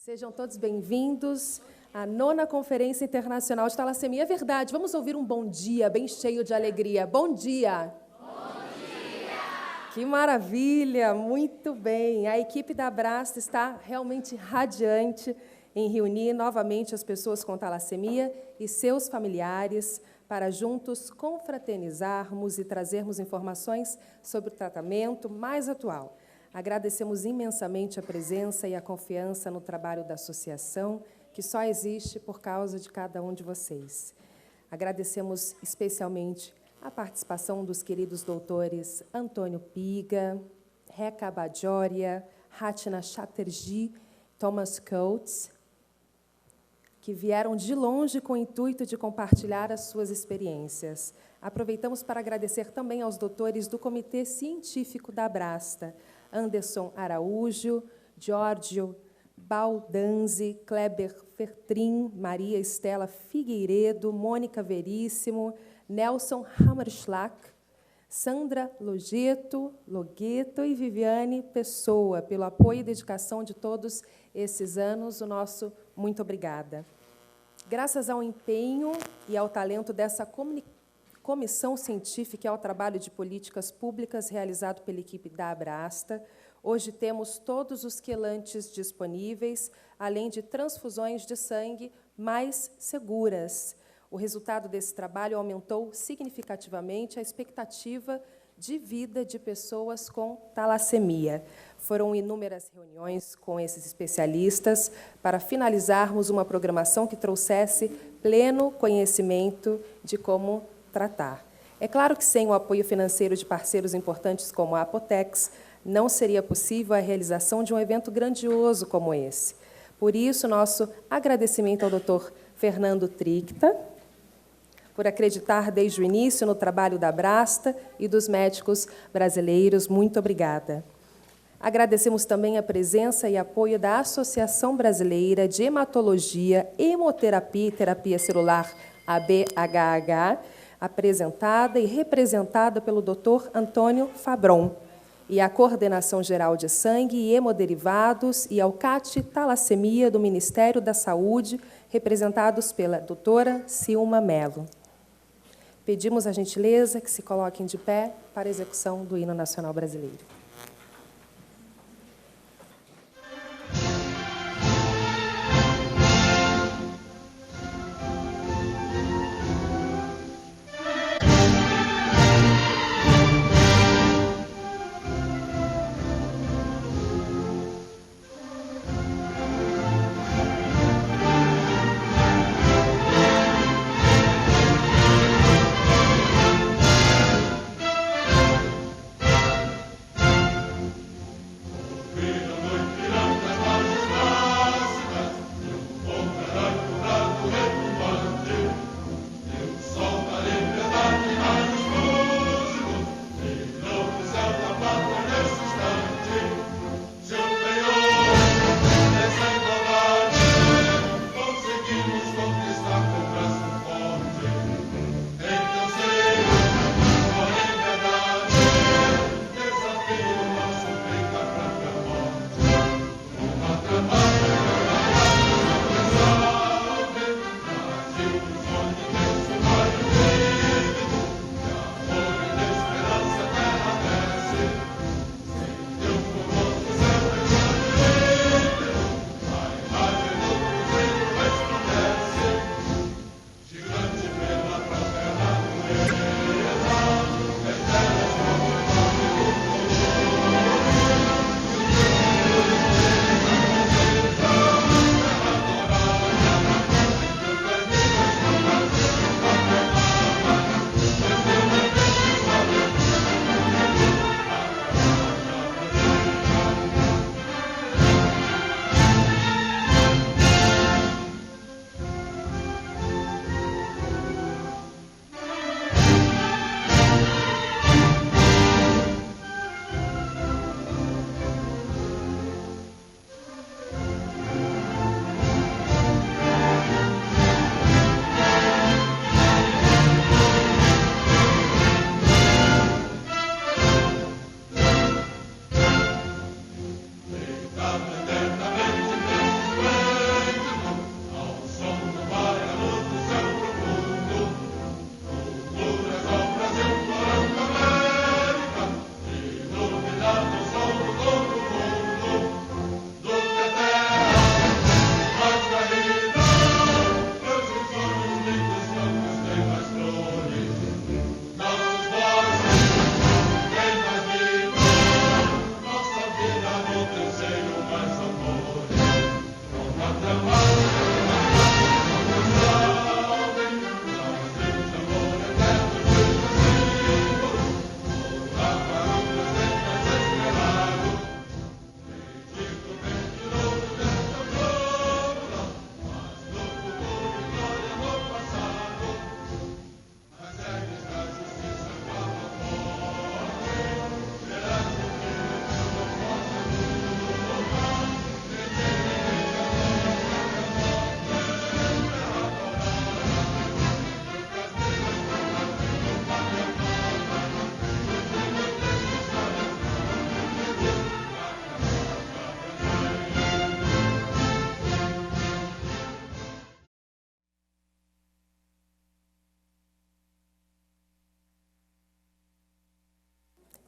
Sejam todos bem-vindos à 9ª Conferência Internacional de Talassemia. É verdade, vamos ouvir um bom dia, bem cheio de alegria. Bom dia! Bom dia! Que maravilha, muito bem. A equipe da Abrasta está realmente radiante em reunir novamente as pessoas com talassemia e seus familiares para juntos confraternizarmos e trazermos informações sobre o tratamento mais atual. Agradecemos imensamente a presença e a confiança no trabalho da associação, que só existe por causa de cada um de vocês. Agradecemos especialmente a participação dos queridos doutores Antônio Piga, Reca Bajorya, Ratna Chatterjee, Thomas Coates, que vieram de longe com o intuito de compartilhar as suas experiências. Aproveitamos para agradecer também aos doutores do Comitê Científico da Abrasta, Anderson Araújo, Giorgio Baldanzi, Kleber Fertrin, Maria Estela Figueiredo, Mônica Veríssimo, Nelson Hammerschlag, Sandra Logeto e Viviane Pessoa, pelo apoio e dedicação de todos esses anos. O nosso muito obrigada. Graças ao empenho e ao talento dessa comissão científica e ao trabalho de políticas públicas realizado pela equipe da Abrasta, hoje temos todos os quelantes disponíveis, além de transfusões de sangue mais seguras. O resultado desse trabalho aumentou significativamente a expectativa de vida de pessoas com talassemia. Foram inúmeras reuniões com esses especialistas para finalizarmos uma programação que trouxesse pleno conhecimento de como tratar. É claro que sem o apoio financeiro de parceiros importantes como a Apotex, não seria possível a realização de um evento grandioso como esse. Por isso, nosso agradecimento ao Dr. Fernando Trichta, por acreditar desde o início no trabalho da Abrasta e dos médicos brasileiros. Muito obrigada. Agradecemos também a presença e apoio da Associação Brasileira de Hematologia, Hemoterapia e Terapia Celular, ABHH, apresentada e representada pelo Dr. Antônio Fabron, e a Coordenação Geral de Sangue e Hemoderivados e ao CAT Talassemia do Ministério da Saúde, representados pela doutora Silma Mello. Pedimos a gentileza que se coloquem de pé para a execução do Hino Nacional Brasileiro.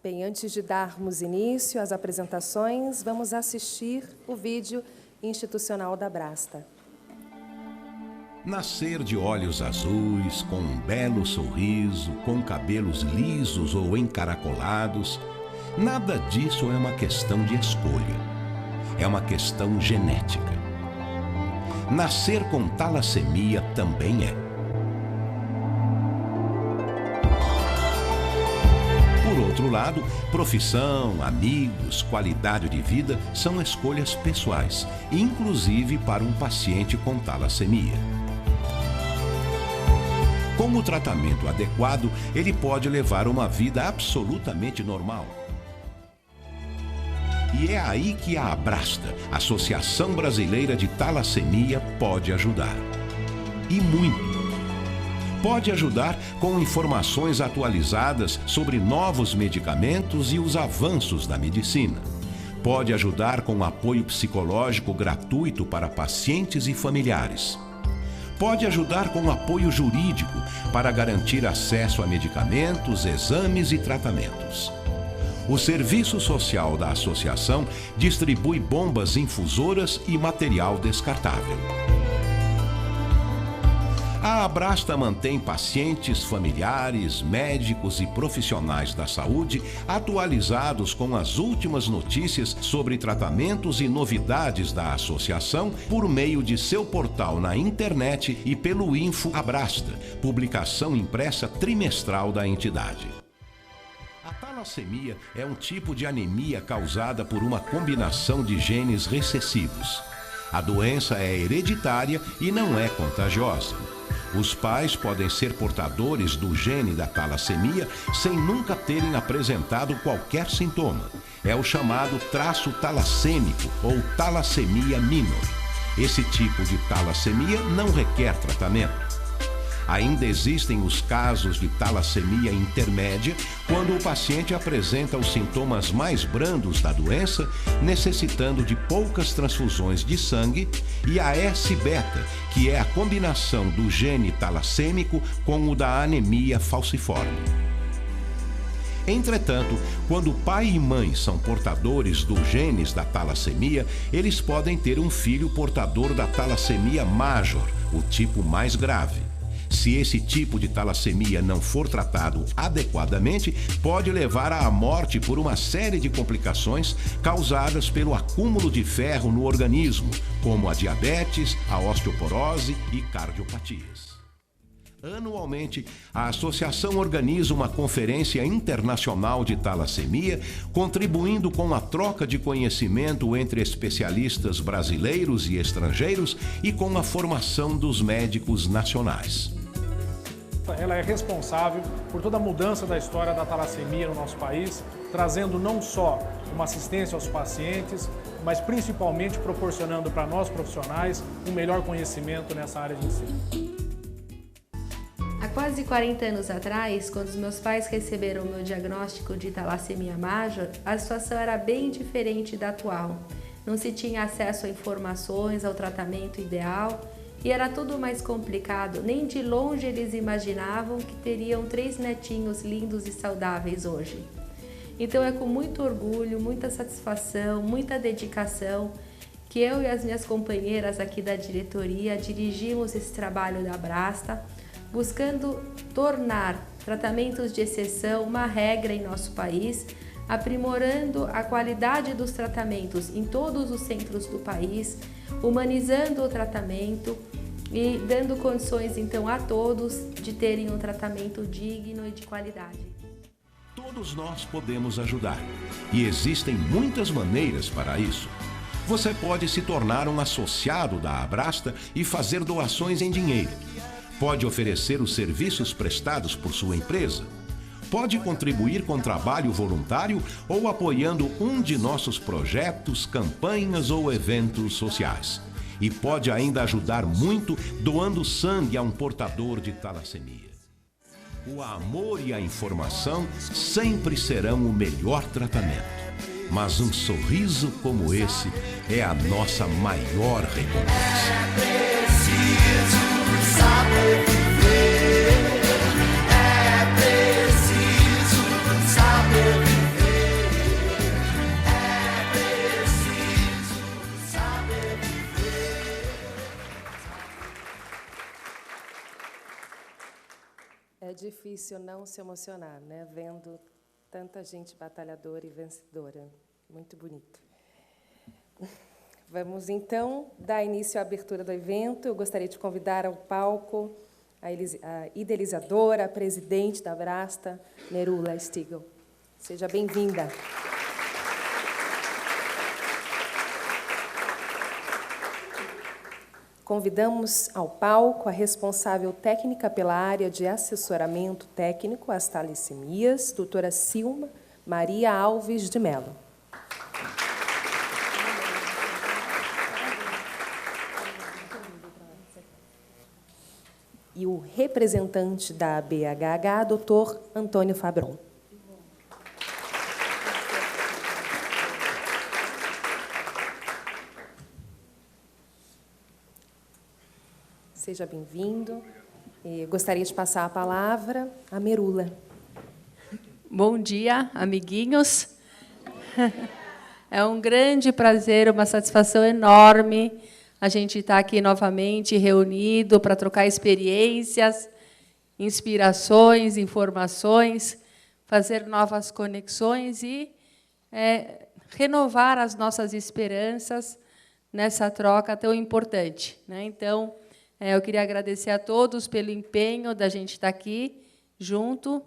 Bem, antes de darmos início às apresentações, vamos assistir o vídeo institucional da Abrasta. Nascer de olhos azuis, com um belo sorriso, com cabelos lisos ou encaracolados, nada disso é uma questão de escolha. É uma questão genética. Nascer com talassemia também é. Por outro lado, profissão, amigos, qualidade de vida são escolhas pessoais, inclusive para um paciente com talassemia. Com o tratamento adequado, ele pode levar uma vida absolutamente normal. E é aí que a Abrasta, Associação Brasileira de Talassemia, pode ajudar. E muito. Pode ajudar com informações atualizadas sobre novos medicamentos e os avanços da medicina. Pode ajudar com apoio psicológico gratuito para pacientes e familiares. Pode ajudar com apoio jurídico para garantir acesso a medicamentos, exames e tratamentos. O Serviço Social da Associação distribui bombas infusoras e material descartável. A Abrasta mantém pacientes, familiares, médicos e profissionais da saúde atualizados com as últimas notícias sobre tratamentos e novidades da associação por meio de seu portal na internet e pelo Info Abrasta, publicação impressa trimestral da entidade. A talassemia é um tipo de anemia causada por uma combinação de genes recessivos. A doença é hereditária e não é contagiosa. Os pais podem ser portadores do gene da talassemia sem nunca terem apresentado qualquer sintoma. É o chamado traço talassêmico ou talassemia minor. Esse tipo de talassemia não requer tratamento. Ainda existem os casos de talassemia intermédia, quando o paciente apresenta os sintomas mais brandos da doença, necessitando de poucas transfusões de sangue, e a S-beta, que é a combinação do gene talassêmico com o da anemia falciforme. Entretanto, quando pai e mãe são portadores dos genes da talassemia, eles podem ter um filho portador da talassemia major, o tipo mais grave. Se esse tipo de talassemia não for tratado adequadamente, pode levar à morte por uma série de complicações causadas pelo acúmulo de ferro no organismo, como a diabetes, a osteoporose e cardiopatias. Anualmente, a associação organiza uma conferência internacional de talassemia, contribuindo com a troca de conhecimento entre especialistas brasileiros e estrangeiros e com a formação dos médicos nacionais. Ela é responsável por toda a mudança da história da talassemia no nosso país, trazendo não só uma assistência aos pacientes, mas principalmente proporcionando para nós profissionais um melhor conhecimento nessa área de ensino. Há quase 40 anos atrás, quando os meus pais receberam o meu diagnóstico de talassemia major, a situação era bem diferente da atual. Não se tinha acesso a informações, ao tratamento ideal e era tudo mais complicado. Nem de longe eles imaginavam que teriam 3 netinhos lindos e saudáveis hoje. Então é com muito orgulho, muita satisfação, muita dedicação que eu e as minhas companheiras aqui da diretoria dirigimos esse trabalho da Abrasta, buscando tornar tratamentos de exceção uma regra em nosso país, aprimorando a qualidade dos tratamentos em todos os centros do país, humanizando o tratamento e dando condições então a todos de terem um tratamento digno e de qualidade. Todos nós podemos ajudar e existem muitas maneiras para isso. Você pode se tornar um associado da Abrasta e fazer doações em dinheiro. Pode oferecer os serviços prestados por sua empresa. Pode contribuir com trabalho voluntário ou apoiando um de nossos projetos, campanhas ou eventos sociais. E pode ainda ajudar muito doando sangue a um portador de talassemia. O amor e a informação sempre serão o melhor tratamento. Mas um sorriso como esse é a nossa maior recompensa. É preciso saber viver. É preciso saber viver. difícil não se emocionar, né? Vendo tanta gente batalhadora e vencedora. Muito bonito. Vamos, então, dar início à abertura do evento. Eu gostaria de convidar ao palco a idealizadora, a presidente da Abrasta, Merula Stigl. Seja bem-vinda. Convidamos ao palco a responsável técnica pela área de assessoramento técnico às talassemias, doutora Silma Maria Alves de Mello. E o representante da BHH, doutor Antônio Fabron. Seja bem-vindo. Gostaria de passar a palavra à Merula. Bom dia, amiguinhos. É um grande prazer, uma satisfação enorme a gente estar aqui novamente reunido para trocar experiências, inspirações, informações, fazer novas conexões e renovar as nossas esperanças nessa troca tão importante, né? Então, eu queria agradecer a todos pelo empenho da gente estar aqui junto.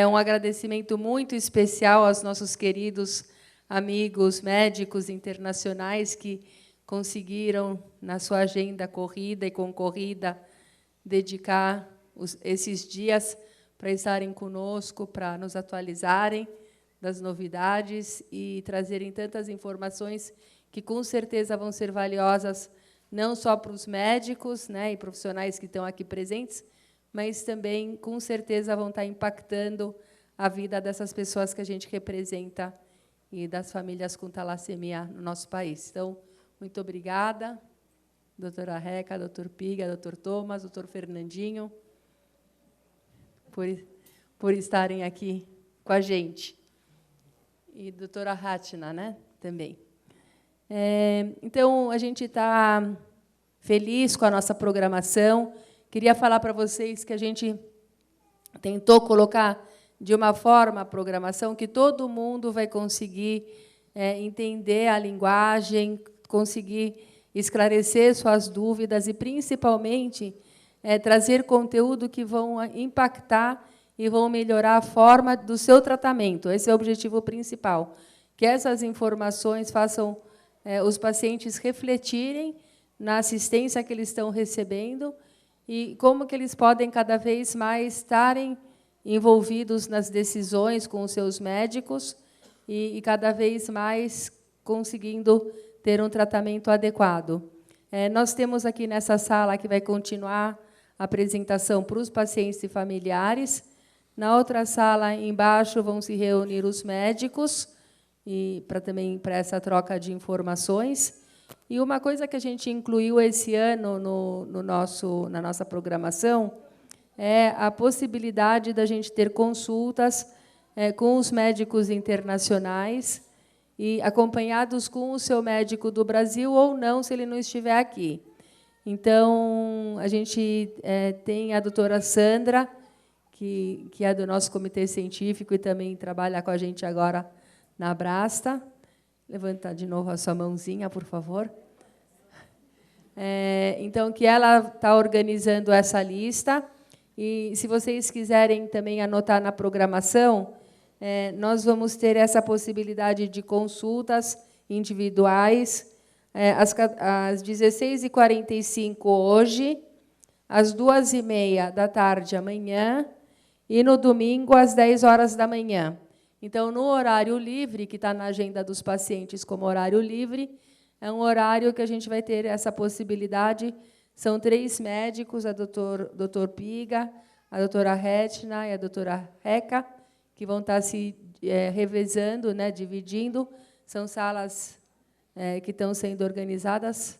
Um agradecimento muito especial aos nossos queridos amigos médicos internacionais que conseguiram, na sua agenda corrida e concorrida, dedicar esses dias para estarem conosco, para nos atualizarem das novidades e trazerem tantas informações que, com certeza, vão ser valiosas não só para os médicos, né, e profissionais que estão aqui presentes, mas também, com certeza, vão estar impactando a vida dessas pessoas que a gente representa e das famílias com talassemia no nosso país. Então, muito obrigada, doutora Reca, doutor Piga, doutor Thomas, doutor Fernandinho, por estarem aqui com a gente. E doutora Hatna, né, também. Então, a gente está feliz com a nossa programação. Queria falar para vocês que a gente tentou colocar de uma forma a programação que todo mundo vai conseguir entender a linguagem, conseguir esclarecer suas dúvidas e, principalmente, trazer conteúdo que vão impactar e vão melhorar a forma do seu tratamento. Esse é o objetivo principal, que essas informações façam os pacientes refletirem na assistência que eles estão recebendo e como que eles podem cada vez mais estarem envolvidos nas decisões com os seus médicos e cada vez mais conseguindo ter um tratamento adequado. Nós temos aqui nessa sala que vai continuar a apresentação para os pacientes e familiares. Na outra sala, embaixo, vão se reunir os médicos e também para essa troca de informações. E uma coisa que a gente incluiu esse ano na nossa programação é a possibilidade da gente ter consultas com os médicos internacionais e acompanhados com o seu médico do Brasil ou não, se ele não estiver aqui. Então, a gente tem a doutora Sandra, que é do nosso comitê científico e também trabalha com a gente agora na Abrasta. Levanta de novo a sua mãozinha, por favor. Então, que ela está organizando essa lista. E, se vocês quiserem também anotar na programação, nós vamos ter essa possibilidade de consultas individuais às 16h45 hoje, às 2h30 da tarde amanhã e no domingo às 10 horas da manhã. Então, no horário livre, que está na agenda dos pacientes como horário livre, é um horário que a gente vai ter essa possibilidade. São 3 médicos, a doutor Piga, a doutora Hatna e a doutora Reca, que vão estar se revezando, né, dividindo. São salas que estão sendo organizadas.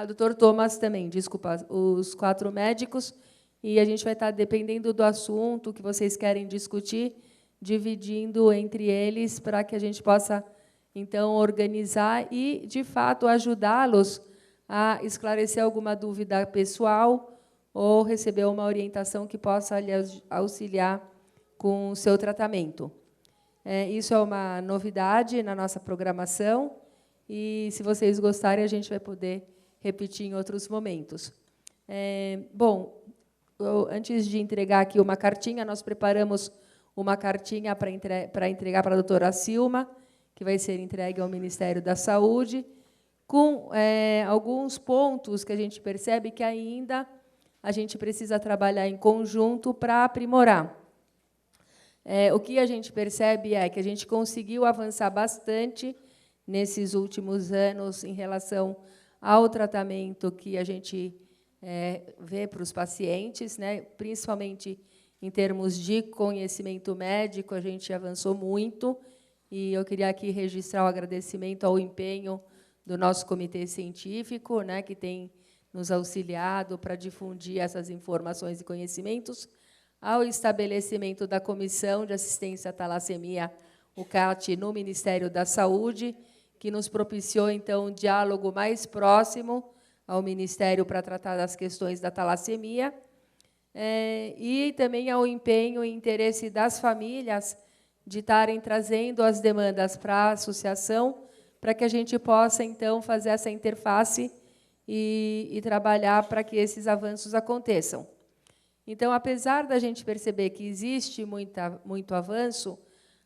O doutor Thomas também, desculpa, os 4 médicos. E a gente vai estar, dependendo do assunto que vocês querem discutir, dividindo entre eles para que a gente possa, então, organizar e, de fato, ajudá-los a esclarecer alguma dúvida pessoal ou receber uma orientação que possa lhe auxiliar com o seu tratamento. Isso é uma novidade na nossa programação, e, se vocês gostarem, a gente vai poder repetir em outros momentos. Bom, antes de entregar aqui uma cartinha, nós preparamos uma cartinha para entregar para a doutora Silma, que vai ser entregue ao Ministério da Saúde, com alguns pontos que a gente percebe que ainda a gente precisa trabalhar em conjunto para aprimorar. O que a gente percebe é que a gente conseguiu avançar bastante nesses últimos anos em relação ao tratamento que a gente vê para os pacientes, né? Principalmente em termos de conhecimento médico, a gente avançou muito, e eu queria aqui registrar o agradecimento ao empenho do nosso comitê científico, né, que tem nos auxiliado para difundir essas informações e conhecimentos, ao estabelecimento da Comissão de Assistência à Talassemia, o CAT, no Ministério da Saúde, que nos propiciou, então, um diálogo mais próximo ao Ministério para tratar das questões da talassemia, e também ao empenho e interesse das famílias de estarem trazendo as demandas para a associação, para que a gente possa, então, fazer essa interface e trabalhar para que esses avanços aconteçam. Então, apesar da gente perceber que existe muito avanço,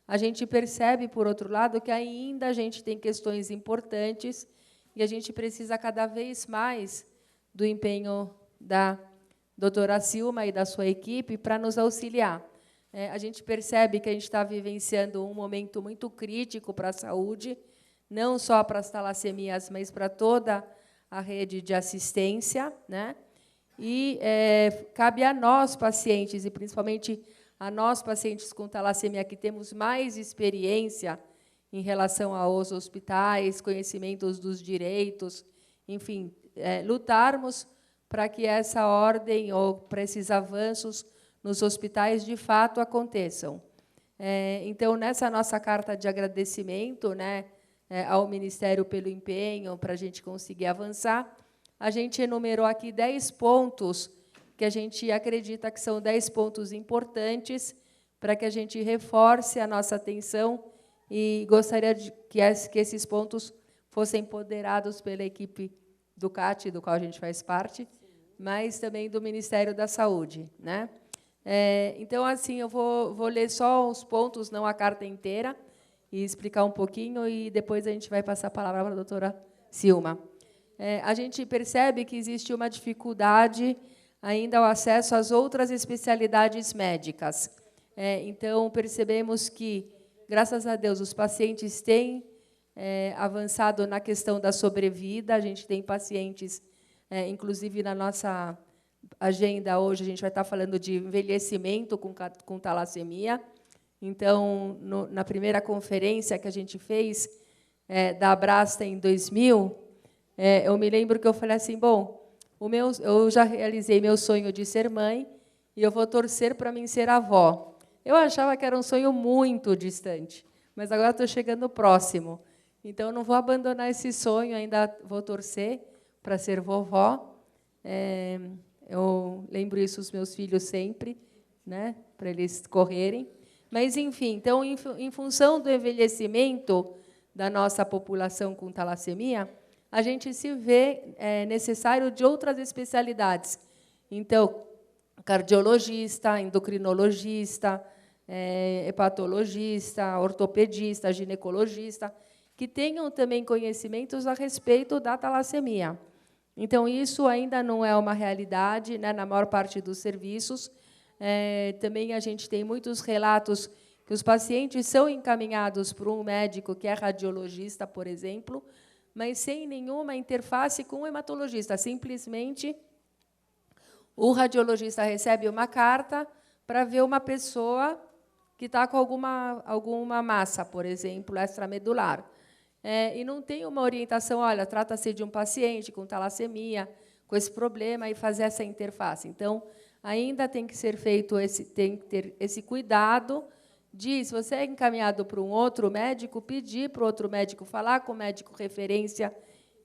a gente percebe, por outro lado, que ainda a gente tem questões importantes e a gente precisa cada vez mais do empenho da doutora Silma e da sua equipe para nos auxiliar. A gente percebe que a gente está vivenciando um momento muito crítico para a saúde, não só para as talassemias, mas para toda a rede de assistência, né? E cabe a nós, pacientes, e principalmente a nós, pacientes com talassemia, que temos mais experiência em relação aos hospitais, conhecimentos dos direitos, enfim, lutarmos para que essa ordem ou para esses avanços nos hospitais, de fato, aconteçam. Então, nessa nossa carta de agradecimento, né, ao Ministério pelo empenho para a gente conseguir avançar, a gente enumerou aqui 10 pontos que a gente acredita que são 10 pontos importantes para que a gente reforce a nossa atenção, e gostaria de que esses pontos fossem empoderados pela equipe do CAT, do qual a gente faz parte, mas também do Ministério da Saúde, né? Então, assim, eu vou ler só os pontos, não a carta inteira, e explicar um pouquinho, e depois a gente vai passar a palavra para a doutora Silma. A gente percebe que existe uma dificuldade ainda ao acesso às outras especialidades médicas. Então, percebemos que, graças a Deus, os pacientes têm avançado na questão da sobrevida. A gente tem pacientes, inclusive na nossa agenda hoje, a gente vai estar falando de envelhecimento com talassemia. Então, na primeira conferência que a gente fez, da Abrasta em 2000, eu me lembro que eu falei assim, bom, eu já realizei meu sonho de ser mãe e eu vou torcer para mim ser avó. Eu achava que era um sonho muito distante, mas agora estou chegando próximo. Então, não vou abandonar esse sonho, ainda vou torcer para ser vovó. Eu lembro isso aos meus filhos sempre, né, para eles correrem. Mas, enfim, então, em função do envelhecimento da nossa população com talassemia, a gente se vê necessário de outras especialidades. Então, cardiologista, endocrinologista, hepatologista, ortopedista, ginecologista, que tenham também conhecimentos a respeito da talassemia. Então, isso ainda não é uma realidade, né, na maior parte dos serviços. Também a gente tem muitos relatos que os pacientes são encaminhados por um médico que é radiologista, por exemplo, mas sem nenhuma interface com o hematologista. Simplesmente, o radiologista recebe uma carta para ver uma pessoa que está com alguma massa, por exemplo, extramedular. E não tem uma orientação, olha, trata-se de um paciente com talassemia, com esse problema, e fazer essa interface. Então, ainda tem que ser feito tem que ter esse cuidado de, se você é encaminhado para um outro médico, pedir para o outro médico falar com o médico referência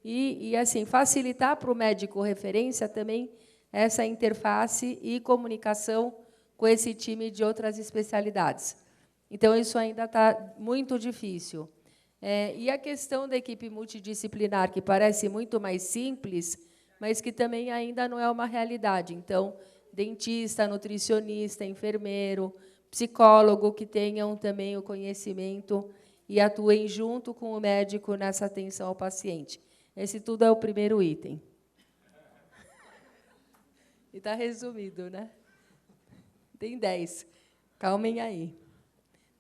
e assim, facilitar para o médico referência também essa interface e comunicação com esse time de outras especialidades. Então, isso ainda está muito difícil. E a questão da equipe multidisciplinar, que parece muito mais simples, mas que também ainda não é uma realidade. Então, dentista, nutricionista, enfermeiro, psicólogo, que tenham também o conhecimento e atuem junto com o médico nessa atenção ao paciente. Esse tudo é o primeiro item. E está resumido, né? Tem 10. Calmem aí.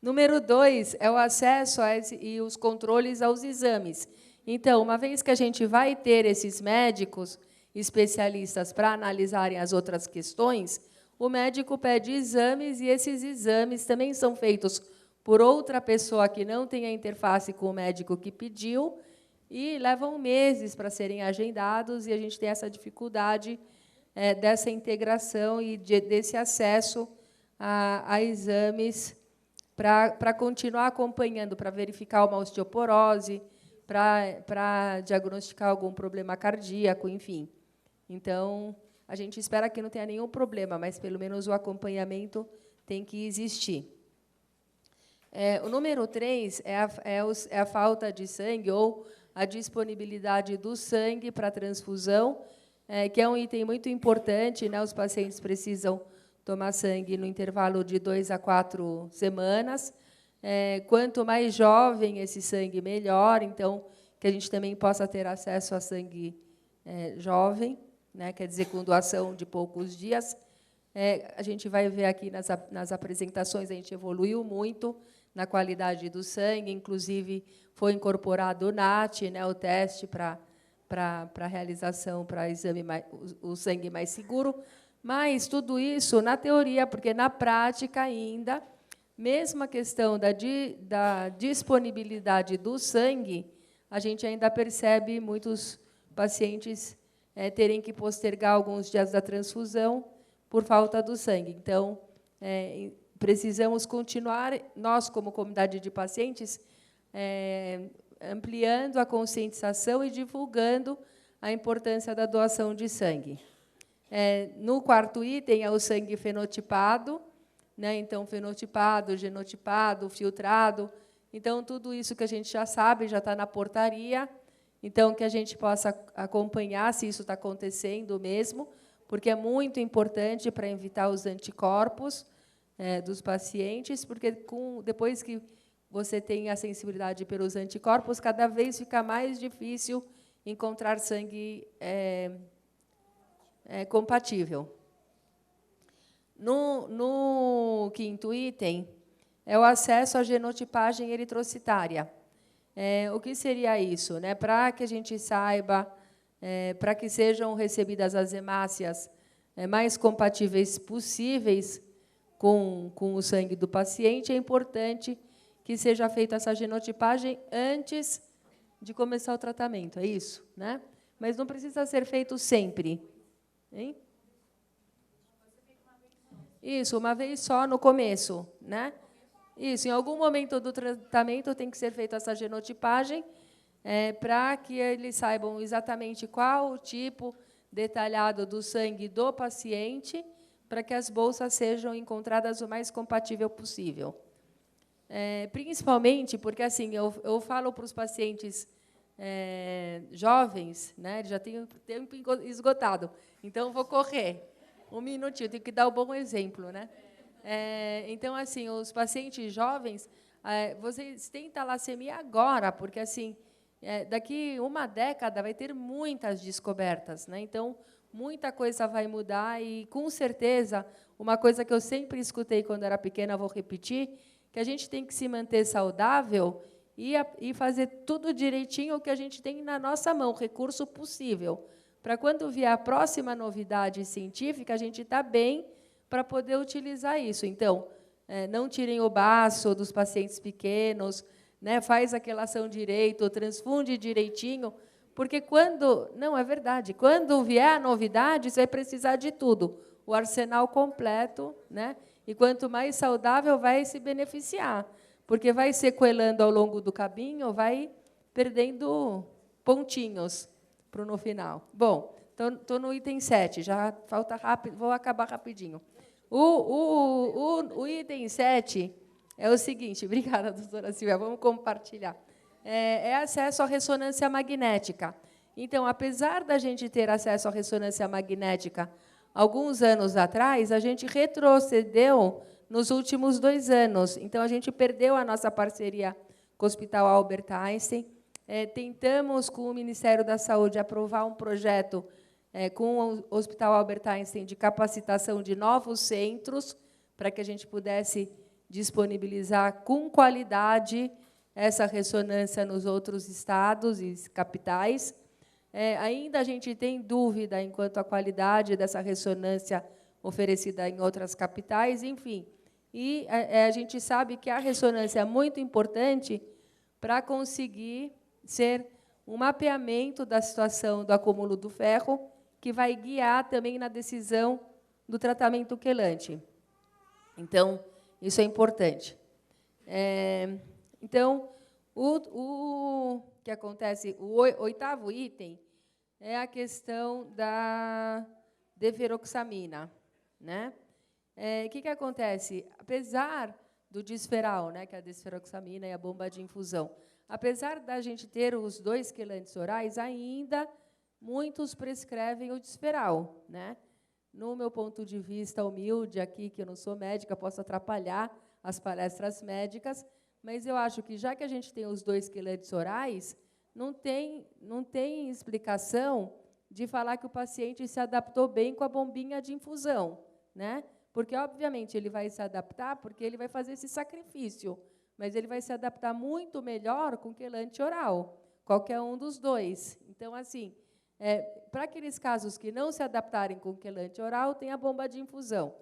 Número 2 é o acesso e os controles aos exames. Então, uma vez que a gente vai ter esses médicos especialistas para analisarem as outras questões, o médico pede exames, e esses exames também são feitos por outra pessoa que não tem a interface com o médico que pediu, e levam meses para serem agendados, e a gente tem essa dificuldade dessa integração e desse acesso a exames para continuar acompanhando, para verificar uma osteoporose, para diagnosticar algum problema cardíaco, enfim. Então, a gente espera que não tenha nenhum problema, mas, pelo menos, o acompanhamento tem que existir. O número 3 é a falta de sangue ou a disponibilidade do sangue para transfusão, que é um item muito importante, né? Os pacientes precisam tomar sangue no intervalo de 2 a 4 semanas. Quanto mais jovem esse sangue, melhor. Então, que a gente também possa ter acesso a sangue jovem, né? Quer dizer, com doação de poucos dias. A gente vai ver aqui nas apresentações, a gente evoluiu muito na qualidade do sangue, inclusive foi incorporado o NAT, né? O teste para a realização, para exame o sangue mais seguro. Mas tudo isso na teoria, porque na prática ainda, mesmo a questão da disponibilidade do sangue, a gente ainda percebe muitos pacientes terem que postergar alguns dias da transfusão por falta do sangue. Então, precisamos continuar, nós, como comunidade de pacientes, ampliando a conscientização e divulgando a importância da doação de sangue. No quarto item é o sangue fenotipado, né? Então, fenotipado, genotipado, filtrado. Então, tudo isso que a gente já sabe, já está na portaria. Então, que a gente possa acompanhar se isso está acontecendo mesmo, porque é muito importante para evitar os anticorpos dos pacientes, porque depois que você tem a sensibilidade pelos anticorpos, cada vez fica mais difícil encontrar sangue compatível. No quinto item, é o acesso à genotipagem eritrocitária. O que seria isso? Né? Para que a gente saiba, para que sejam recebidas as hemácias mais compatíveis possíveis com o sangue do paciente, é importante que seja feita essa genotipagem antes de começar o tratamento, é isso? Né? Mas não precisa ser feito sempre. Hein? Isso, uma vez só no começo, né? Isso, em algum momento do tratamento tem que ser feita essa genotipagem para que eles saibam exatamente qual o tipo detalhado do sangue do paciente, para que as bolsas sejam encontradas o mais compatível possível. Principalmente porque, assim, eu falo para os pacientes jovens, né? Já tenho tempo esgotado, então vou correr. Um minutinho, tenho que dar o bom exemplo, né? Então, assim, os pacientes jovens, vocês têm talassemia agora, porque, assim, daqui uma década vai ter muitas descobertas, né? Então, muita coisa vai mudar e, com certeza, uma coisa que eu sempre escutei quando era pequena, vou repetir, que a gente tem que se manter saudável e fazer tudo direitinho o que a gente tem na nossa mão, recurso possível, para quando vier a próxima novidade científica, a gente está bem para poder utilizar isso. Então, não tirem o baço dos pacientes pequenos, né? Faz a quelação direito, transfunde direitinho, porque quando... Não, é verdade. Quando vier a novidade, você vai precisar de tudo, o arsenal completo, né? E quanto mais saudável, vai se beneficiar, porque vai sequelando ao longo do caminho, vai perdendo pontinhos no final. Bom, Estou no item 7, já falta rápido, vou acabar rapidinho. O item 7 é o seguinte, obrigada, doutora Silvia, vamos compartilhar. É acesso à ressonância magnética. Então, apesar da gente ter acesso à ressonância magnética alguns anos atrás, a gente retrocedeu nos últimos 2 anos. Então, a gente perdeu a nossa parceria com o Hospital Albert Einstein. Tentamos, com o Ministério da Saúde, aprovar um projeto com o Hospital Albert Einstein de capacitação de novos centros, para que a gente pudesse disponibilizar com qualidade essa ressonância nos outros estados e capitais. Ainda a gente tem dúvida enquanto à qualidade dessa ressonância oferecida em outras capitais, enfim. E a gente sabe que a ressonância é muito importante para conseguir ser um mapeamento da situação do acúmulo do ferro, que vai guiar também na decisão do tratamento quelante. Então, isso é importante. Então, o que acontece, o 8º item é a questão da deferoxamina, né? O que acontece? Apesar do Disferal, né, que é a desferoxamina e a bomba de infusão, apesar da gente ter os 2 quelantes orais, ainda muitos prescrevem o Disferal, né? No meu ponto de vista humilde aqui, que eu não sou médica, posso atrapalhar as palestras médicas, mas eu acho que, já que a gente tem os 2 quelantes orais, não tem explicação de falar que o paciente se adaptou bem com a bombinha de infusão, né? Porque, obviamente, ele vai se adaptar porque ele vai fazer esse sacrifício, mas ele vai se adaptar muito melhor com quelante oral, qualquer um dos 2. Então, assim, para aqueles casos que não se adaptarem com quelante oral, tem a bomba de infusão.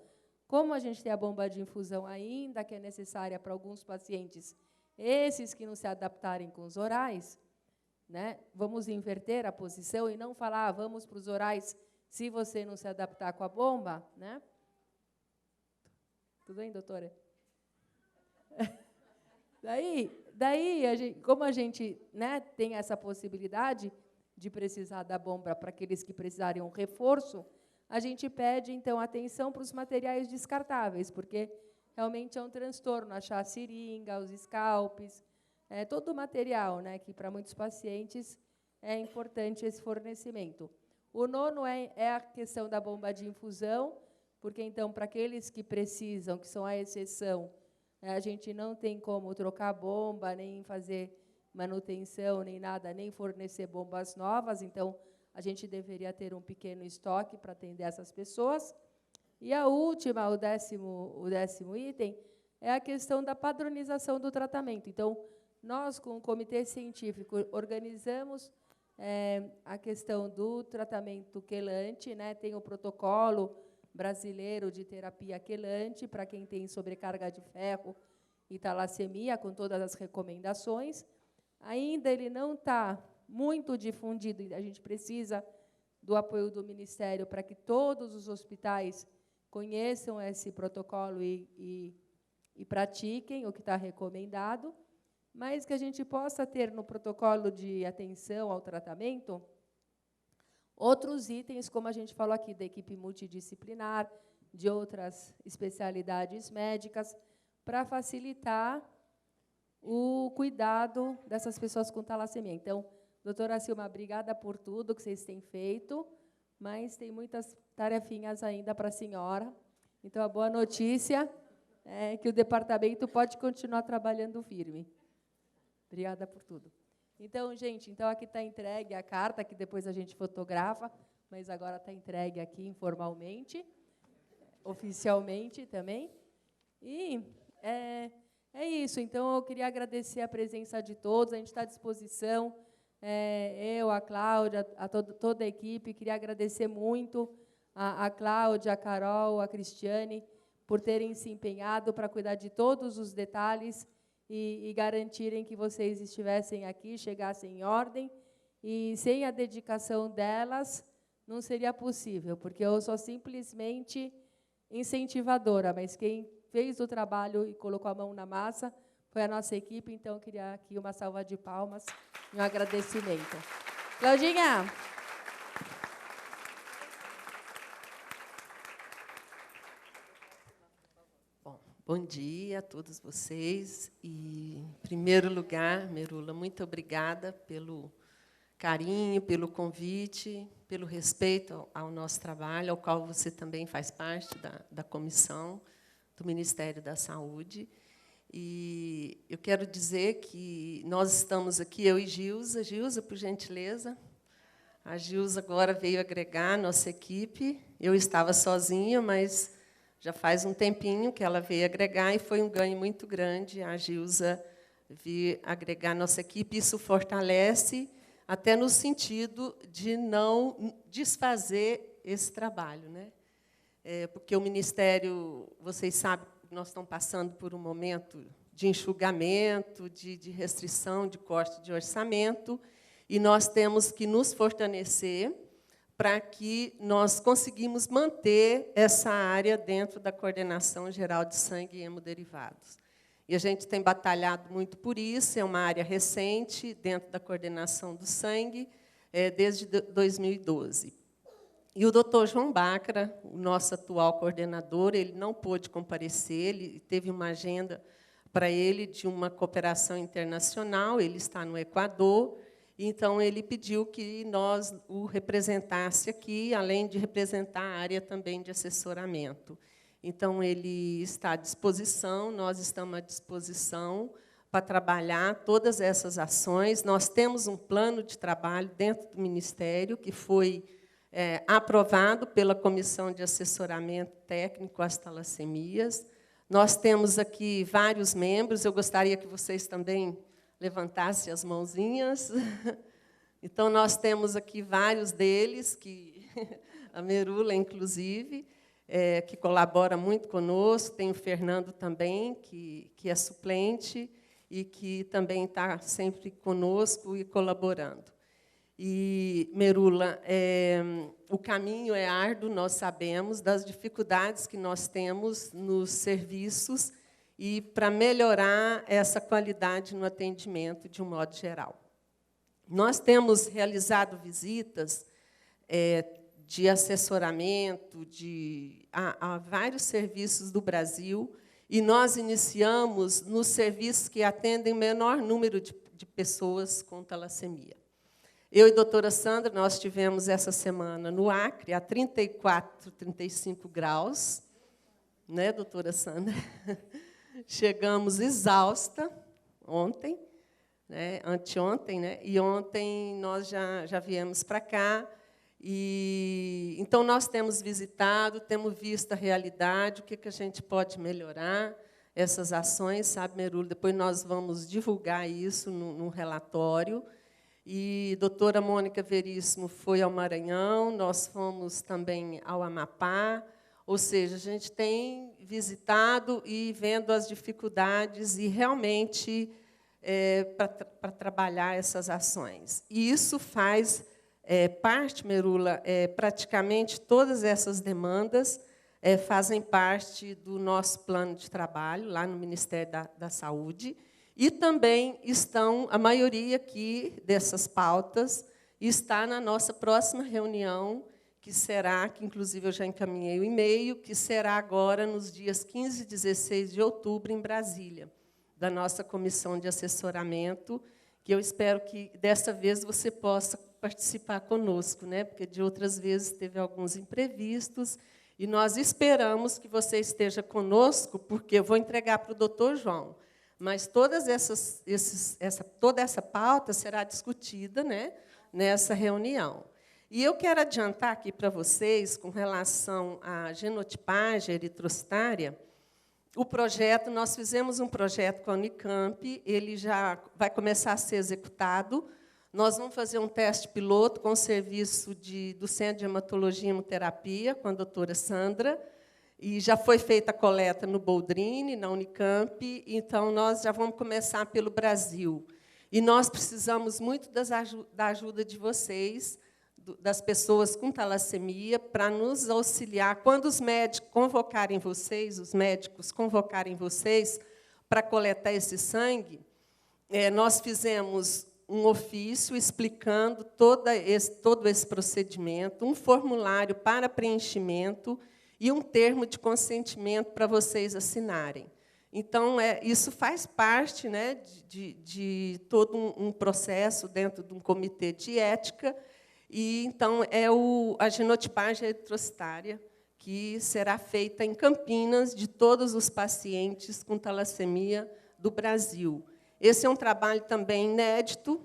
Como a gente tem a bomba de infusão ainda, que é necessária para alguns pacientes, esses que não se adaptarem com os orais, né, vamos inverter a posição e não falar, vamos para os orais se você não se adaptar com a bomba, né? Tudo bem, doutora? Daí como a gente, né, tem essa possibilidade de precisar da bomba para aqueles que precisarem um reforço, a gente pede, então, atenção para os materiais descartáveis, porque realmente é um transtorno achar a seringa, os scalpes, todo o material, né, que para muitos pacientes é importante esse fornecimento. O 9º é a questão da bomba de infusão, porque, então, para aqueles que precisam, que são a exceção, a gente não tem como trocar bomba, nem fazer manutenção, nem nada, nem fornecer bombas novas, então, a gente deveria ter um pequeno estoque para atender essas pessoas. E a última, o 10º item, é a questão da padronização do tratamento. Então, nós, com o comitê científico, organizamos a questão do tratamento quelante, né? Tem o protocolo brasileiro de terapia quelante para quem tem sobrecarga de ferro e talassemia, com todas as recomendações. Ainda ele não está muito difundido, a gente precisa do apoio do Ministério para que todos os hospitais conheçam esse protocolo e pratiquem o que está recomendado, mas que a gente possa ter no protocolo de atenção ao tratamento outros itens, como a gente falou aqui, da equipe multidisciplinar, de outras especialidades médicas, para facilitar o cuidado dessas pessoas com talassemia. Então, doutora Silma, obrigada por tudo que vocês têm feito, mas tem muitas tarefinhas ainda para a senhora. Então, a boa notícia é que o departamento pode continuar trabalhando firme. Obrigada por tudo. Então, gente, aqui está entregue a carta, que depois a gente fotografa, mas agora está entregue aqui informalmente, oficialmente também. E é isso. Então, eu queria agradecer a presença de todos, a gente está à disposição, eu, a Cláudia, toda a equipe, queria agradecer muito a Cláudia, a Carol, a Cristiane, por terem se empenhado para cuidar de todos os detalhes e garantirem que vocês estivessem aqui, chegassem em ordem, e sem a dedicação delas não seria possível, porque eu sou simplesmente incentivadora, mas quem fez o trabalho e colocou a mão na massa foi a nossa equipe, então eu queria aqui uma salva de palmas e um agradecimento. Claudinha! Bom dia a todos vocês. E, em primeiro lugar, Merula, muito obrigada pelo carinho, pelo convite, pelo respeito ao nosso trabalho, ao qual você também faz parte da comissão do Ministério da Saúde. E eu quero dizer que nós estamos aqui, eu e Gilza. Gilza, por gentileza. A Gilza agora veio agregar a nossa equipe. Eu estava sozinha, mas já faz um tempinho que ela veio agregar, e foi um ganho muito grande a Gilza vir agregar a nossa equipe. Isso fortalece, até no sentido de não desfazer esse trabalho, né? Porque o Ministério, vocês sabem, nós estamos passando por um momento de enxugamento, de restrição, de corte de orçamento, e nós temos que nos fortalecer para que nós conseguimos manter essa área dentro da Coordenação Geral de Sangue e Hemoderivados. E a gente tem batalhado muito por isso, é uma área recente dentro da Coordenação do Sangue, desde 2012. E o doutor João Bacra, o nosso atual coordenador, ele não pôde comparecer, ele teve uma agenda para ele de uma cooperação internacional, ele está no Equador, então ele pediu que nós o representasse aqui, além de representar a área também de assessoramento. Então, ele está à disposição, nós estamos à disposição para trabalhar todas essas ações. Nós temos um plano de trabalho dentro do Ministério, que foi aprovado pela Comissão de Assessoramento Técnico às Talassemias. Nós temos aqui vários membros, eu gostaria que vocês também levantassem as mãozinhas. Então, nós temos aqui vários deles, que a Merula, inclusive, que colabora muito conosco, tem o Fernando também, que é suplente e que também está sempre conosco e colaborando. E, Merula, o caminho é árduo, nós sabemos, das dificuldades que nós temos nos serviços e para melhorar essa qualidade no atendimento, de um modo geral. Nós temos realizado visitas de assessoramento a vários serviços do Brasil, e nós iniciamos nos serviços que atendem o menor número de pessoas com talassemia. Eu e a doutora Sandra, nós estivemos essa semana no Acre, a 34, 35 graus, né, doutora Sandra? Chegamos exausta ontem, né, anteontem, né, e ontem nós já viemos para cá. E, então, nós temos visitado, temos visto a realidade, o que a gente pode melhorar, essas ações, sabe, Merula? Depois nós vamos divulgar isso num relatório. E a doutora Mônica Veríssimo foi ao Maranhão, nós fomos também ao Amapá, ou seja, a gente tem visitado e vendo as dificuldades e realmente para trabalhar essas ações. E isso faz parte, Merula, praticamente todas essas demandas fazem parte do nosso plano de trabalho, lá no Ministério da Saúde, e também estão, a maioria aqui dessas pautas, está na nossa próxima reunião, que será, que inclusive eu já encaminhei o e-mail, que será agora nos dias 15 e 16 de outubro, em Brasília, da nossa comissão de assessoramento, que eu espero que, dessa vez, você possa participar conosco, né? Porque, de outras vezes, teve alguns imprevistos, e nós esperamos que você esteja conosco, porque eu vou entregar para o doutor João, mas toda essa pauta será discutida, né, nessa reunião. E eu quero adiantar aqui para vocês, com relação à genotipagem eritrocitária, o projeto, nós fizemos um projeto com a Unicamp, ele já vai começar a ser executado. Nós vamos fazer um teste piloto com o serviço do Centro de Hematologia e Hemoterapia, com a doutora Sandra, e já foi feita a coleta no Boldrini, na Unicamp, então nós já vamos começar pelo Brasil. E nós precisamos muito da ajuda de vocês, das pessoas com talassemia, para nos auxiliar. Quando os médicos convocarem vocês para coletar esse sangue, nós fizemos um ofício explicando todo esse procedimento, um formulário para preenchimento e um termo de consentimento para vocês assinarem. Então, isso faz parte, né, de todo um processo dentro de um comitê de ética, e, então, a genotipagem eritrocitária, que será feita em Campinas, de todos os pacientes com talassemia do Brasil. Esse é um trabalho também inédito,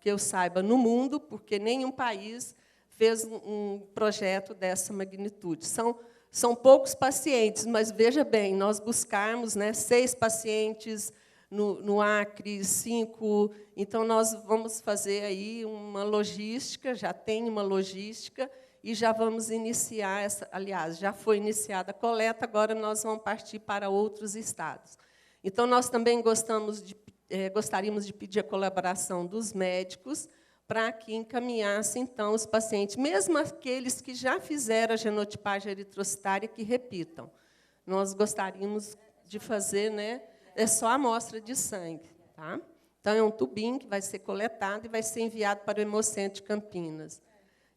que eu saiba, no mundo, porque nenhum país fez um projeto dessa magnitude. São poucos pacientes, mas, veja bem, nós buscarmos, né, 6 pacientes no Acre, 5. Então, nós vamos fazer aí uma logística, já tem uma logística, e já vamos iniciar, aliás, já foi iniciada a coleta, agora nós vamos partir para outros estados. Então, nós também gostaríamos de pedir a colaboração dos médicos para que encaminhassem, então, os pacientes, mesmo aqueles que já fizeram a genotipagem eritrocitária, que repitam. Nós gostaríamos de fazer, né, só a amostra de sangue. Tá? Então, é um tubinho que vai ser coletado e vai ser enviado para o Hemocentro de Campinas.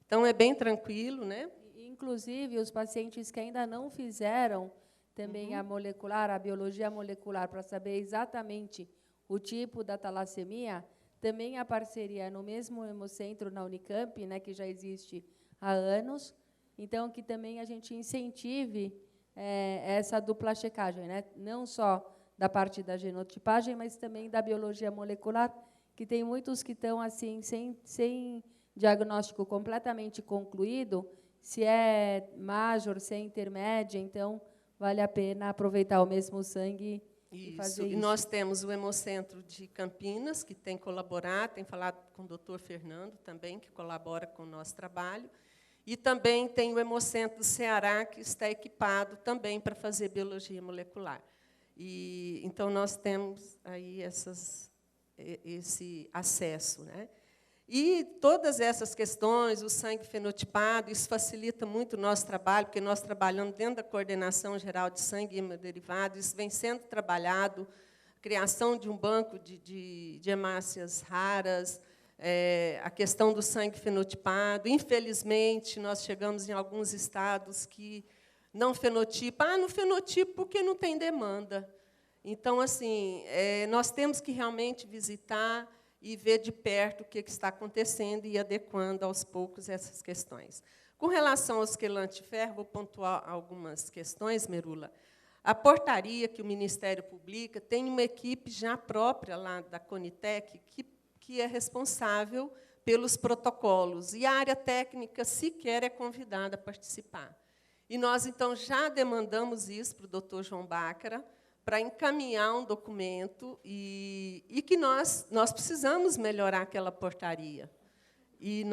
Então, é bem tranquilo, né? Inclusive, os pacientes que ainda não fizeram também a molecular, a biologia molecular, para saber exatamente o tipo da talassemia, também a parceria no mesmo hemocentro na Unicamp, né, que já existe há anos, então que também a gente incentive essa dupla checagem, né, não só da parte da genotipagem, mas também da biologia molecular, que tem muitos que estão assim sem diagnóstico completamente concluído, se é major, se é intermédia, então vale a pena aproveitar o mesmo sangue. Isso. E nós temos o Hemocentro de Campinas, que tem colaborado, tem falado com o doutor Fernando também, que colabora com o nosso trabalho, e também tem o Hemocentro do Ceará, que está equipado também para fazer biologia molecular. E, então, nós temos aí esse acesso, né? E todas essas questões, o sangue fenotipado, isso facilita muito o nosso trabalho, porque nós trabalhamos dentro da Coordenação Geral de Sangue e Hemoderivados, isso vem sendo trabalhado, a criação de um banco de hemácias raras, a questão do sangue fenotipado. Infelizmente, nós chegamos em alguns estados que não fenotipam. Não fenotipo porque não tem demanda. Então, assim, nós temos que realmente visitar e ver de perto o que está acontecendo e ir adequando, aos poucos, essas questões. Com relação aos quelantes de ferro, vou pontuar algumas questões, Merula. A portaria que o Ministério publica tem uma equipe já própria lá da Conitec que é responsável pelos protocolos, e a área técnica sequer é convidada a participar. E nós, então, já demandamos isso para o doutor João Bácara, para encaminhar um documento e que nós precisamos melhorar aquela portaria. E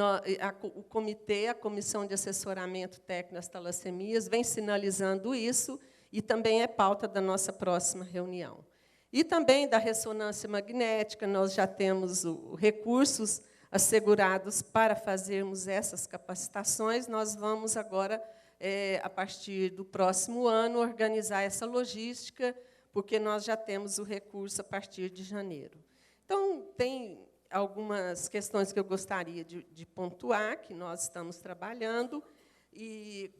o comitê, a Comissão de Assessoramento Técnico das Talassemias, vem sinalizando isso, e também é pauta da nossa próxima reunião. E também da ressonância magnética, nós já temos recursos assegurados para fazermos essas capacitações. Nós vamos agora, a partir do próximo ano, organizar essa logística, porque nós já temos o recurso a partir de janeiro. Então, tem algumas questões que eu gostaria de pontuar, que nós estamos trabalhando, e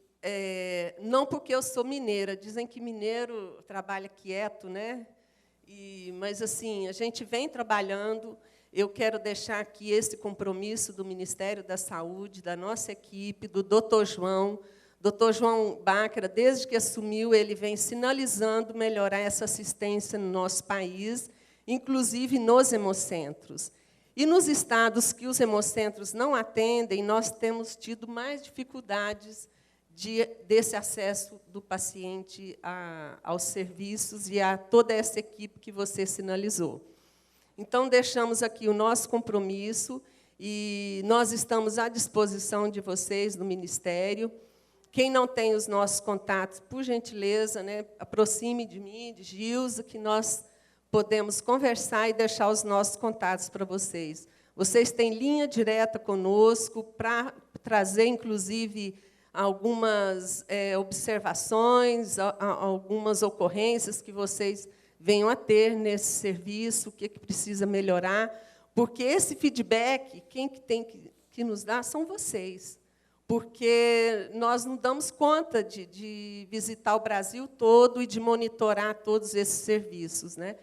não porque eu sou mineira, dizem que mineiro trabalha quieto, né? Mas, assim, a gente vem trabalhando. Eu quero deixar aqui esse compromisso do Ministério da Saúde, da nossa equipe, do doutor João. Dr. João Bácara, desde que assumiu, ele vem sinalizando melhorar essa assistência no nosso país, inclusive nos hemocentros. E nos estados que os hemocentros não atendem, nós temos tido mais dificuldades desse acesso do paciente aos serviços e a toda essa equipe que você sinalizou. Então, deixamos aqui o nosso compromisso e nós estamos à disposição de vocês, no Ministério. Quem não tem os nossos contatos, por gentileza, né, aproxime de mim, de Gilza, que nós podemos conversar e deixar os nossos contatos para vocês. Vocês têm linha direta conosco para trazer, inclusive, algumas observações, algumas ocorrências que vocês venham a ter nesse serviço, o que precisa melhorar, porque esse feedback, quem tem que nos dá são vocês. porque nós não damos conta de visitar o Brasil todo e de monitorar todos esses serviços, né?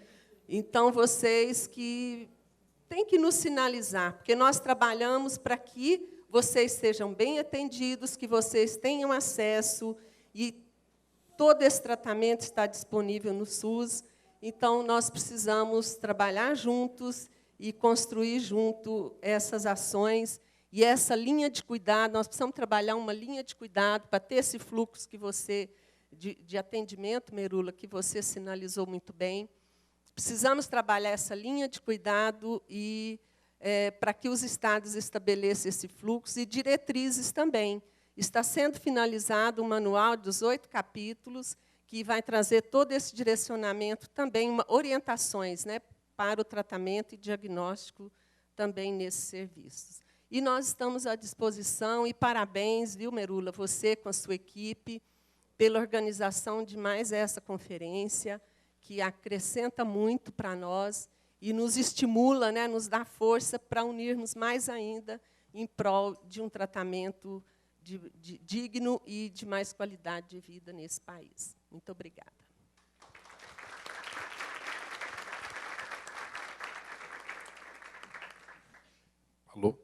Então, vocês que têm que nos sinalizar, porque nós trabalhamos para que vocês sejam bem atendidos, que vocês tenham acesso, e todo esse tratamento está disponível no SUS. Então, nós precisamos trabalhar juntos e construir junto essas ações. E essa linha de cuidado, nós precisamos trabalhar uma linha de cuidado para ter esse fluxo que você, de atendimento, Merula, que você sinalizou muito bem. Precisamos trabalhar essa linha de cuidado e para que os estados estabeleçam esse fluxo e diretrizes também. Está sendo finalizado um manual de 18 capítulos que vai trazer todo esse direcionamento, também orientações, né, para o tratamento e diagnóstico também nesses serviços. E nós estamos à disposição, e parabéns, viu, Merula, você com a sua equipe, pela organização de mais essa conferência, que acrescenta muito para nós e nos estimula, né, nos dá força para unirmos mais ainda em prol de um tratamento digno e de mais qualidade de vida nesse país. Muito obrigada. Alô?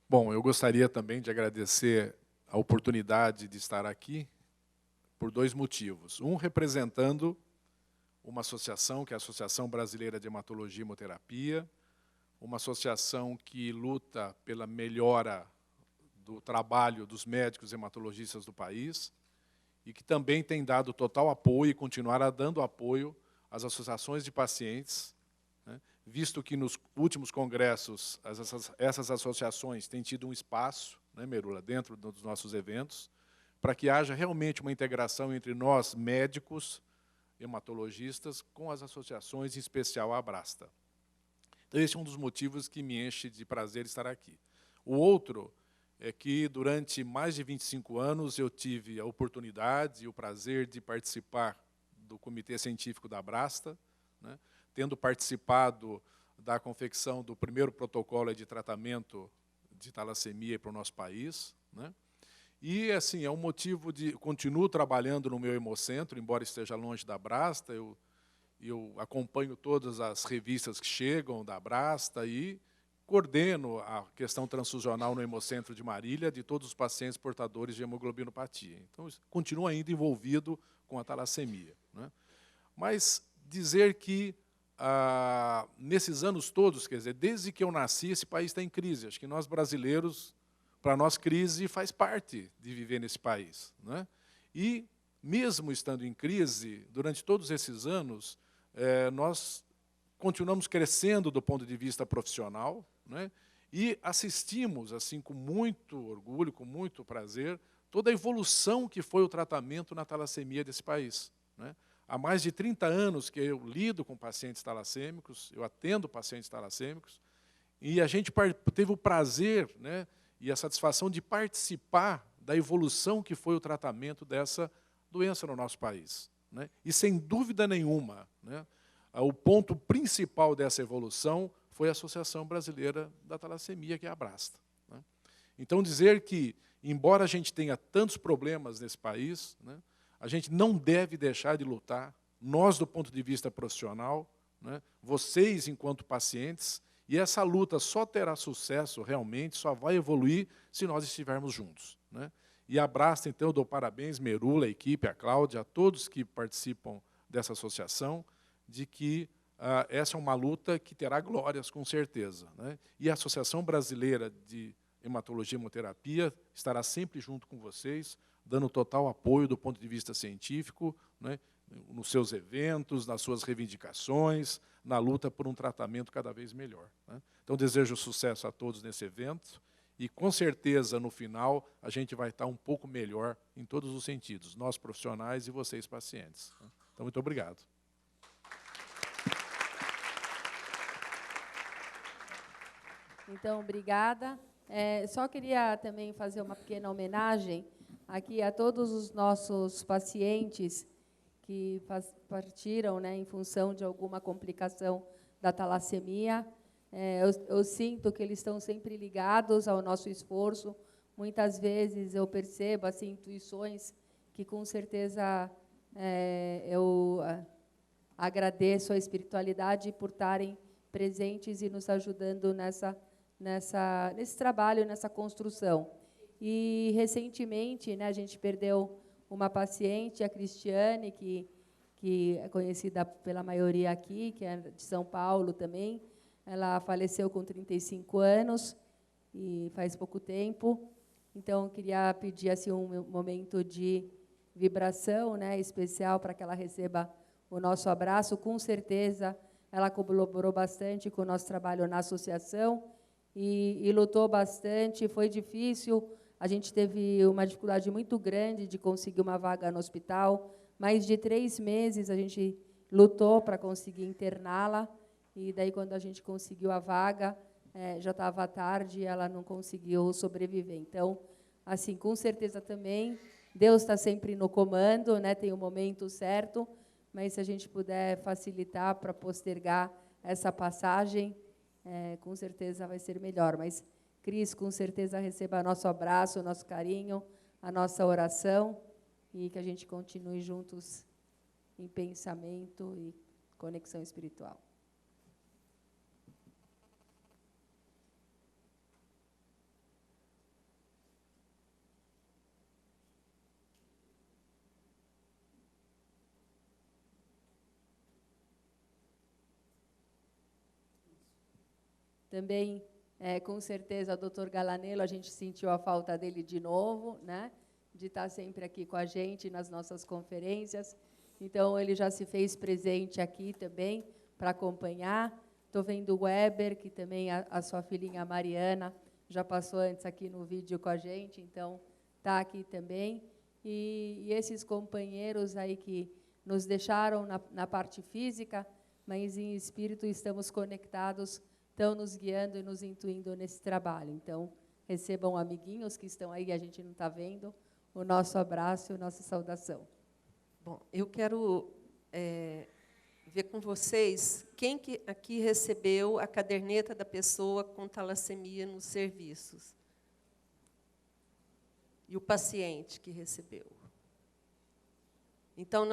Bom, eu gostaria também de agradecer a oportunidade de estar aqui por 2 motivos. Um, representando uma associação, que é a Associação Brasileira de Hematologia e Hemoterapia, uma associação que luta pela melhora do trabalho dos médicos hematologistas do país, e que também tem dado total apoio e continuará dando apoio às associações de pacientes, né, visto que nos últimos congressos essas associações têm tido um espaço, né, Merula, dentro dos nossos eventos, para que haja realmente uma integração entre nós, médicos, hematologistas, com as associações, em especial a Abrasta. Então, esse é um dos motivos que me enche de prazer estar aqui. O outro é que, durante mais de 25 anos, eu tive a oportunidade e o prazer de participar do Comitê Científico da Abrasta, né, tendo participado da confecção do primeiro protocolo de tratamento de talassemia para o nosso país, né. E, assim, é um motivo de... Continuo trabalhando no meu hemocentro, embora esteja longe da Abrasta, eu acompanho todas as revistas que chegam da Abrasta e coordeno a questão transfusional no Hemocentro de Marília de todos os pacientes portadores de hemoglobinopatia. Então, continuo ainda envolvido com a talassemia, né? Mas dizer que, nesses anos todos, quer dizer, desde que eu nasci, esse país está em crise. Acho que nós, brasileiros, para nós, crise faz parte de viver nesse país, né? E, mesmo estando em crise, durante todos esses anos, nós continuamos crescendo do ponto de vista profissional, né? E assistimos, assim, com muito orgulho, com muito prazer, toda a evolução que foi o tratamento na talassemia desse país, né? Há mais de 30 anos que eu lido com pacientes talassêmicos, eu atendo pacientes talassêmicos, e a gente teve o prazer, né, e a satisfação de participar da evolução que foi o tratamento dessa doença no nosso país, né? E, sem dúvida nenhuma, né, o ponto principal dessa evolução foi a Associação Brasileira da Talassemia, que é a Abrasta, né? Então, dizer que, embora a gente tenha tantos problemas nesse país, né, a gente não deve deixar de lutar, nós, do ponto de vista profissional, né, vocês, enquanto pacientes, e essa luta só terá sucesso, realmente, só vai evoluir se nós estivermos juntos, né? E a Abrasta, então, eu dou parabéns, Merula, a equipe, a Cláudia, a todos que participam dessa associação, de que essa é uma luta que terá glórias, com certeza, né? E a Associação Brasileira de Hematologia e Hemoterapia estará sempre junto com vocês, dando total apoio do ponto de vista científico, né, nos seus eventos, nas suas reivindicações, na luta por um tratamento cada vez melhor, né? Então, desejo sucesso a todos nesse evento e, com certeza, no final, a gente vai estar um pouco melhor em todos os sentidos, nós profissionais e vocês pacientes, né? Então, muito obrigado. Então, obrigada. Só queria também fazer uma pequena homenagem aqui a todos os nossos pacientes que partiram, né, em função de alguma complicação da talassemia. Eu sinto que eles estão sempre ligados ao nosso esforço muitas vezes eu percebo assim, intuições que, com certeza, eu agradeço a espiritualidade por estarem presentes e nos ajudando nesse trabalho, nessa construção. E, recentemente, né, a gente perdeu uma paciente, a Cristiane, que é conhecida pela maioria aqui, que é de São Paulo também. Ela faleceu com 35 anos, e faz pouco tempo. Então, eu queria pedir assim, um momento de vibração, né, especial para que ela receba o nosso abraço. Com certeza, ela colaborou bastante com o nosso trabalho na associação e lutou bastante. Foi difícil, a gente teve uma dificuldade muito grande de conseguir uma vaga no hospital. Mais de 3 meses a gente lutou para conseguir interná-la, e daí, quando a gente conseguiu a vaga, já estava tarde e ela não conseguiu sobreviver. Então, assim, com certeza também, Deus está sempre no comando, né, tem o momento certo, mas se a gente puder facilitar para postergar essa passagem, com certeza vai ser melhor. Mas, Cris, com certeza receba nosso abraço, nosso carinho, a nossa oração, e que a gente continue juntos em pensamento e conexão espiritual. Também, com certeza, o doutor Galanello, a gente sentiu a falta dele de novo, né? De estar sempre aqui com a gente nas nossas conferências. Então, ele já se fez presente aqui também para acompanhar. Estou vendo o Weber, que também a sua filhinha Mariana já passou antes aqui no vídeo com a gente, então está aqui também. E esses companheiros aí que nos deixaram na parte física, mas em espírito estamos conectados, estão nos guiando e nos intuindo nesse trabalho. Então, recebam amiguinhos que estão aí, a gente não está vendo, o nosso abraço e a nossa saudação. Bom, eu quero ver com vocês quem que aqui recebeu a caderneta da pessoa com talassemia nos serviços. E o paciente que recebeu. Então,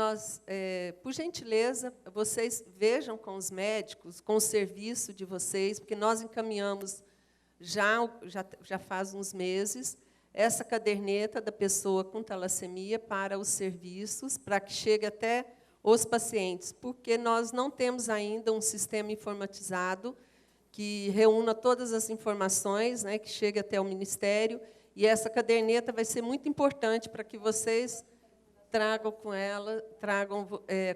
por gentileza, vocês vejam com os médicos, com o serviço de vocês, porque nós encaminhamos já faz uns meses essa caderneta da pessoa com talassemia para os serviços, para que chegue até os pacientes, porque nós não temos ainda um sistema informatizado que reúna todas as informações, né, que chegue até o Ministério, e essa caderneta vai ser muito importante para que vocês tragam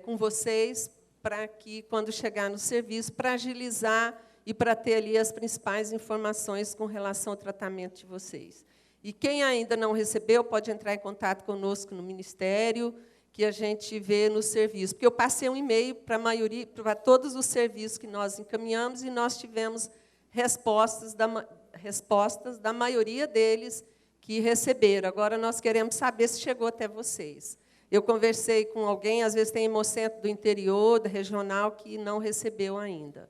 com vocês, para que, quando chegar no serviço, para agilizar e para ter ali as principais informações com relação ao tratamento de vocês. E quem ainda não recebeu, pode entrar em contato conosco no Ministério, que a gente vê no serviço. Porque eu passei um e-mail para todos os serviços que nós encaminhamos, e nós tivemos respostas da maioria deles que receberam. Agora, nós queremos saber se chegou até vocês. Eu conversei com alguém, às vezes tem hemocentro do interior, da regional, que não recebeu ainda.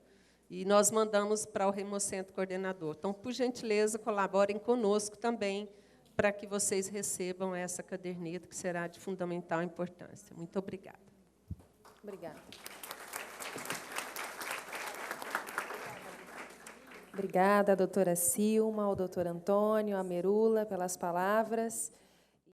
E nós mandamos para o hemocentro coordenador. Então, por gentileza, colaborem conosco também, para que vocês recebam essa caderneta, que será de fundamental importância. Muito obrigada. Obrigada. Obrigada, doutora Silma, ao doutor Antônio, à Merula, pelas palavras.